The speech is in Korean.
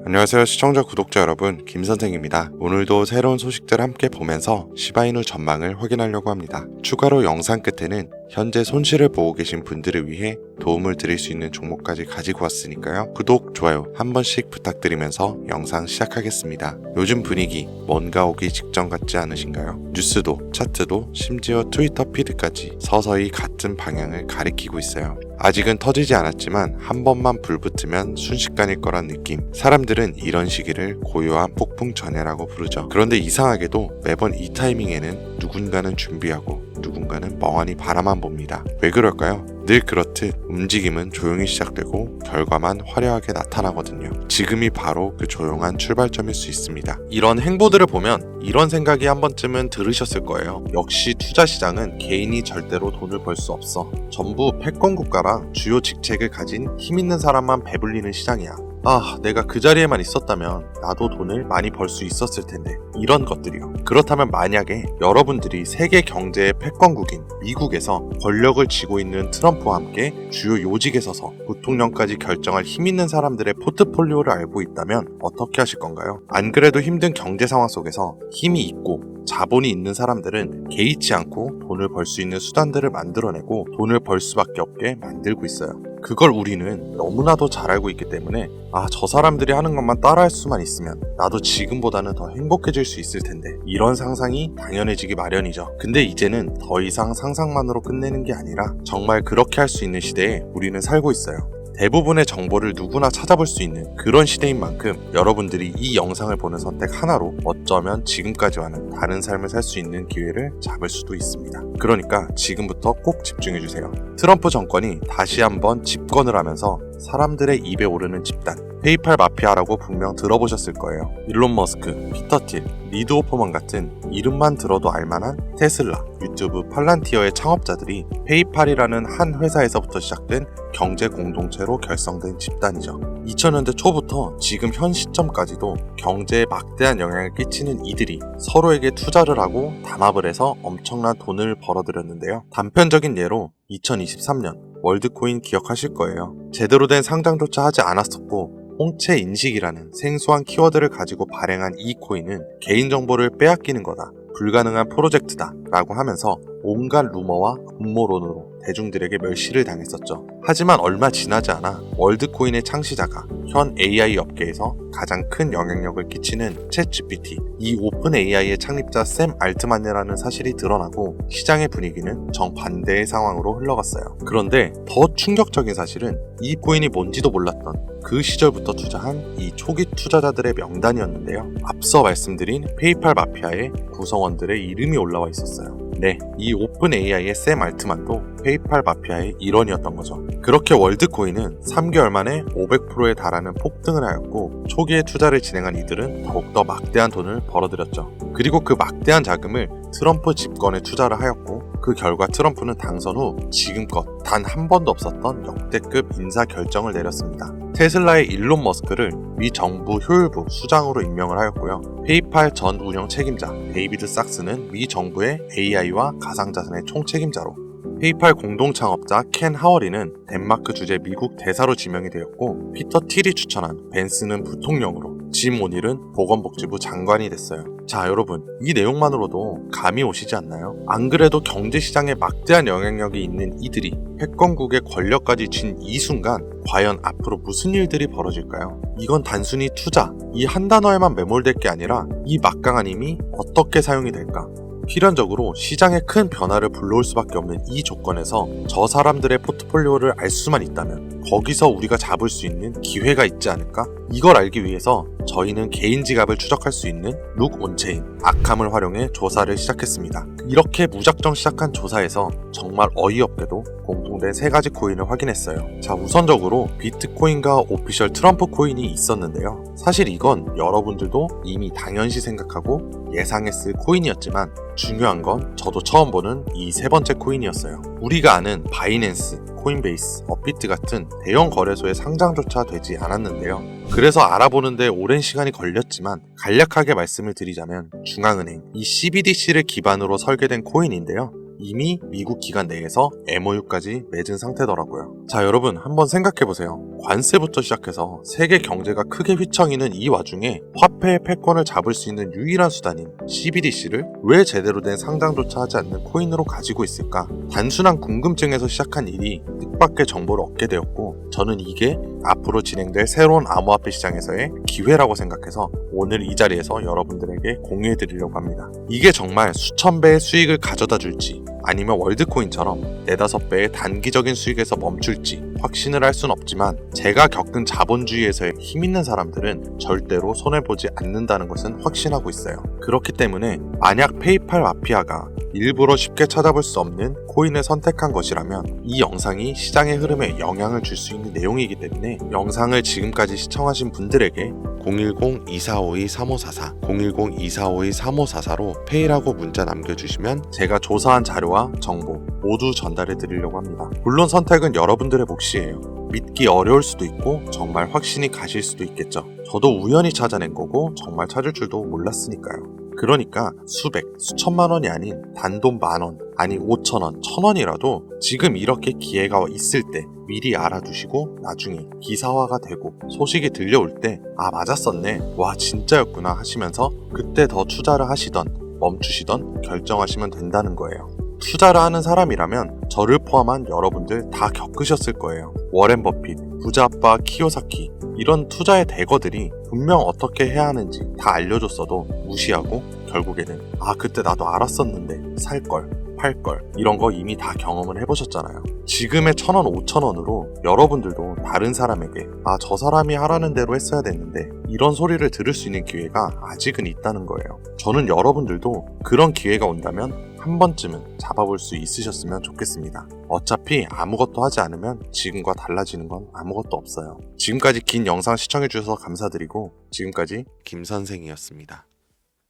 안녕하세요 시청자 구독자 여러분, 김선생입니다. 오늘도 새로운 소식들 함께 보면서 시바이누 전망을 확인하려고 합니다. 추가로 영상 끝에는 현재 손실을 보고 계신 분들을 위해 도움을 드릴 수 있는 종목까지 가지고 왔으니까요. 구독, 좋아요 한 번씩 부탁드리면서 영상 시작하겠습니다. 요즘 분위기 뭔가 오기 직전 같지 않으신가요? 뉴스도 차트도 심지어 트위터 피드까지 서서히 같은 방향을 가리키고 있어요. 아직은 터지지 않았지만 한 번만 불붙으면 순식간일 거란 느낌. 사람들은 이런 시기를 고요한 폭풍 전야라고 부르죠. 그런데 이상하게도 매번 이 타이밍에는 누군가는 준비하고 누군가는 멍하니 바라만 봅니다. 왜 그럴까요? 늘 그렇듯 움직임은 조용히 시작되고 결과만 화려하게 나타나거든요. 지금이 바로 그 조용한 출발점일 수 있습니다. 이런 행보들을 보면 이런 생각이 한 번쯤은 들으셨을 거예요. 역시 투자 시장은 개인이 절대로 돈을 벌 수 없어. 전부 패권 국가랑 주요 직책을 가진 힘 있는 사람만 배불리는 시장이야. 내가 그 자리에만 있었다면 나도 돈을 많이 벌 수 있었을 텐데. 이런 것들이요. 그렇다면 만약에 여러분들이 세계 경제의 패권국인 미국에서 권력을 쥐고 있는 트럼프와 함께 주요 요직에 서서 부통령까지 결정할 힘 있는 사람들의 포트폴리오를 알고 있다면 어떻게 하실 건가요? 안 그래도 힘든 경제 상황 속에서 힘이 있고 자본이 있는 사람들은 개의치 않고 돈을 벌 수 있는 수단들을 만들어내고 돈을 벌 수밖에 없게 만들고 있어요. 그걸 우리는 너무나도 잘 알고 있기 때문에 저 사람들이 하는 것만 따라할 수만 있으면 나도 지금보다는 더 행복해질 수 있을 텐데, 이런 상상이 당연해지기 마련이죠. 근데 이제는 더 이상 상상만으로 끝내는 게 아니라 정말 그렇게 할 수 있는 시대에 우리는 살고 있어요. 대부분의 정보를 누구나 찾아볼 수 있는 그런 시대인 만큼 여러분들이 이 영상을 보는 선택 하나로 어쩌면 지금까지와는 다른 삶을 살 수 있는 기회를 잡을 수도 있습니다. 그러니까 지금부터 꼭 집중해주세요. 트럼프 정권이 다시 한번 집권을 하면서 사람들의 입에 오르는 집단, 페이팔 마피아라고 분명 들어보셨을 거예요. 일론 머스크, 피터 틸, 리드 호퍼먼 같은 이름만 들어도 알만한 테슬라, 유튜브, 팔란티어의 창업자들이 페이팔이라는 한 회사에서부터 시작된 경제 공동체로 결성된 집단이죠. 2000년대 초부터 지금 현 시점까지도 경제에 막대한 영향을 끼치는 이들이 서로에게 투자를 하고 담합을 해서 엄청난 돈을 벌어들였는데요. 단편적인 예로 2023년 월드코인 기억하실 거예요. 제대로 된 상장조차 하지 않았었고 홍채 인식이라는 생소한 키워드를 가지고 발행한 이 코인은 개인정보를 빼앗기는 거다, 불가능한 프로젝트다 라고 하면서 온갖 루머와 음모론으로 대중들에게 멸시를 당했었죠. 하지만 얼마 지나지 않아 월드코인의 창시자가 현 AI 업계에서 가장 큰 영향력을 끼치는 챗GPT, 이 오픈 AI의 창립자 샘 알트만이라는 사실이 드러나고 시장의 분위기는 정반대의 상황으로 흘러갔어요. 그런데 더 충격적인 사실은 이 코인이 뭔지도 몰랐던 그 시절부터 투자한 이 초기 투자자들의 명단이었는데요. 앞서 말씀드린 페이팔 마피아의 구성원들의 이름이 올라와 있었어요. 네, 이 오픈 AI의 샘 알트만도 페이팔 마피아의 일원이었던 거죠. 그렇게 월드코인은 3개월 만에 500%에 달하는 폭등을 하였고 초기에 투자를 진행한 이들은 더욱더 막대한 돈을 벌어들였죠. 그리고 그 막대한 자금을 트럼프 집권에 투자를 하였고 그 결과 트럼프는 당선 후 지금껏 단 한 번도 없었던 역대급 인사 결정을 내렸습니다. 테슬라의 일론 머스크를 미 정부 효율부 수장으로 임명을 하였고요. 페이팔 전 운영 책임자 데이비드 sak스는 미 정부의 AI와 가상자산의 총책임자로, 페이팔 공동 창업자 켄 하워리는 덴마크 주재 미국 대사로 지명이 되었고, 피터 틸이 추천한 벤스는 부통령으로, 짐 오닐은 보건복지부 장관이 됐어요. 자, 여러분, 이 내용만으로도 감이 오시지 않나요? 안 그래도 경제시장에 막대한 영향력이 있는 이들이 패권국의 권력까지 쥔 이 순간 과연 앞으로 무슨 일들이 벌어질까요? 이건 단순히 투자, 이 한 단어에만 매몰될 게 아니라 이 막강한 힘이 어떻게 사용이 될까? 필연적으로 시장에 큰 변화를 불러올 수밖에 없는 이 조건에서 저 사람들의 포트폴리오를 알 수만 있다면 거기서 우리가 잡을 수 있는 기회가 있지 않을까? 이걸 알기 위해서 저희는 개인 지갑을 추적할 수 있는 룩 온체인, 아캄을 활용해 조사를 시작했습니다. 이렇게 무작정 시작한 조사에서 정말 어이없게도 공통된 3가지 코인을 확인했어요. 자, 우선적으로 비트코인과 오피셜 트럼프 코인이 있었는데요. 사실 이건 여러분들도 이미 당연시 생각하고 예상했을 코인이었지만 중요한 건 저도 처음 보는 이 3번째 코인이었어요. 우리가 아는 바이낸스, 코인베이스, 업비트 같은 대형 거래소의 상장조차 되지 않았는데요. 그래서 알아보는데 오랜 시간이 걸렸지만 간략하게 말씀을 드리자면 중앙은행, 이 CBDC를 기반으로 설계된 코인인데요. 이미 미국 기관 내에서 MOU까지 맺은 상태더라고요. 자, 여러분 한번 생각해보세요. 관세부터 시작해서 세계 경제가 크게 휘청이는 이 와중에 화폐의 패권을 잡을 수 있는 유일한 수단인 CBDC를 왜 제대로 된 상장조차 하지 않는 코인으로 가지고 있을까? 단순한 궁금증에서 시작한 일이 뜻밖의 정보를 얻게 되었고, 저는 이게 앞으로 진행될 새로운 암호화폐 시장에서의 기회라고 생각해서 오늘 이 자리에서 여러분들에게 공유해드리려고 합니다. 이게 정말 수천 배의 수익을 가져다 줄지 아니면 월드코인처럼 4-5배의 단기적인 수익에서 멈출지 확신을 할 순 없지만, 제가 겪은 자본주의에서의 힘있는 사람들은 절대로 손해보지 않는다는 것은 확신하고 있어요. 그렇기 때문에 만약 페이팔 마피아가 일부러 쉽게 찾아볼 수 없는 코인을 선택한 것이라면 이 영상이 시장의 흐름에 영향을 줄 수 있는 내용이기 때문에 영상을 지금까지 시청하신 분들에게 010-2452-3544 010-2452-3544로 페이라고 문자 남겨주시면 제가 조사한 자료와 정보 모두 전달해 드리려고 합니다. 물론 선택은 여러분들의 몫이에요. 믿기 어려울 수도 있고 정말 확신이 가실 수도 있겠죠. 저도 우연히 찾아낸 거고 정말 찾을 줄도 몰랐으니까요. 그러니까 수백, 수천만 원이 아닌 단돈 만원, 아니 5천원, 1,000원이라도 지금 이렇게 기회가 있을 때 미리 알아두시고 나중에 기사화가 되고 소식이 들려올 때 아 맞았었네, 와 진짜였구나 하시면서 그때 더 투자를 하시던 멈추시던 결정하시면 된다는 거예요. 투자를 하는 사람이라면 저를 포함한 여러분들 다 겪으셨을 거예요. 워렌 버핏, 부자 아빠 키요사키, 이런 투자의 대거들이 분명 어떻게 해야 하는지 다 알려줬어도 무시하고 결국에는 아 그때 나도 알았었는데 살걸, 팔걸, 이런 거 이미 다 경험을 해보셨잖아요. 지금의 1,000원, 5,000원으로 여러분들도 다른 사람에게 아 저 사람이 하라는 대로 했어야 됐는데 이런 소리를 들을 수 있는 기회가 아직은 있다는 거예요. 저는 여러분들도 그런 기회가 온다면 한 번쯤은 잡아볼 수 있으셨으면 좋겠습니다. 어차피 아무것도 하지 않으면 지금과 달라지는 건 아무것도 없어요. 지금까지 긴 영상 시청해주셔서 감사드리고 지금까지 김선생이었습니다.